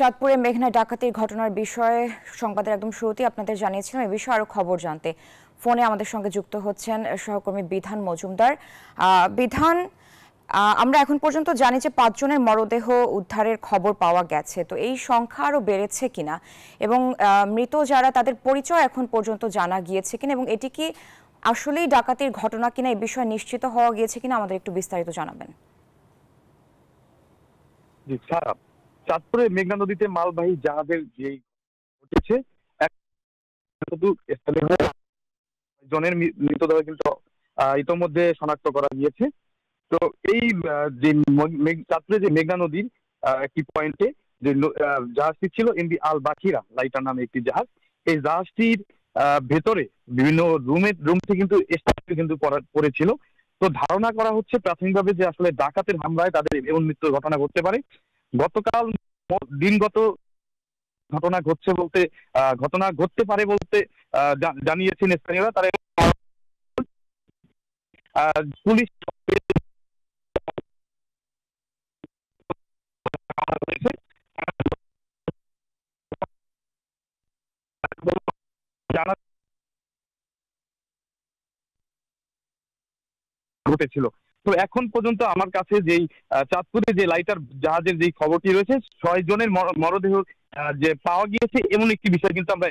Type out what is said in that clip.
চাঁদপুরে মেঘনা ডাকাতির ঘটনার বিষয়ে সংবাদের একদম শুরুতেই আপনাদের জানিয়েছিলাম এই বিষয়ে আরো খবর জানতে ফোনে আমাদের সঙ্গে যুক্ত হচ্ছেন সহকর্মী বিধান মজুমদার। বিধান, আমরা এখন পর্যন্ত জানি যে 5 জনের মরদেহ উদ্ধারের খবর পাওয়া গেছে, তো এই সংখ্যা আরো বেড়েছে কিনা এবং মৃত যারা তাদের পরিচয় এখন পর্যন্ত জানা গিয়েছে কিনা এবং এটি কি আসলেই ডাকাতির ঘটনা কিনা এই বিষয়ে নিশ্চিত হওয়া গিয়েছে কিনা আমাদের একটু বিস্তারিত জানাবেন। জি স্যার, চাঁদপুরে মেঘনা নদীতে মালবাহী জাহাজের যে ঘটেছে জনের মৃতদেহ কিন্তু ইতোমধ্যে শনাক্ত করা গিয়েছে। তো এই যে চাঁদপুরে যে মেঘনা নদীর একটি পয়েন্টে যে জাহাজটি ছিল এমভি আল বাকিরা লাইটার নামে একটি জাহাজ, এই জাহাজটির ভেতরে বিভিন্ন রুম থেকে কিন্তু পড়েছিল। তো ধারণা করা হচ্ছে প্রাথমিকভাবে যে আসলে ডাকাতের হামলায় তাদের এমন মৃত্যুর ঘটনা ঘটতে পারে। গতকাল দিনগত ঘটনা ঘটতে পারে বলতে জানিয়েছেন স্থানীয়রা। তারা পুলিশ জানা ঘটেছিল। তো এখন পর্যন্ত আমার কাছে যেই চাঁদপুরে যে লাইটার জাহাজের যে খবরটি রয়েছে 6 জনের মরদেহ যে পাওয়া গিয়েছে এমন একটি বিষয় কিন্তু আমরা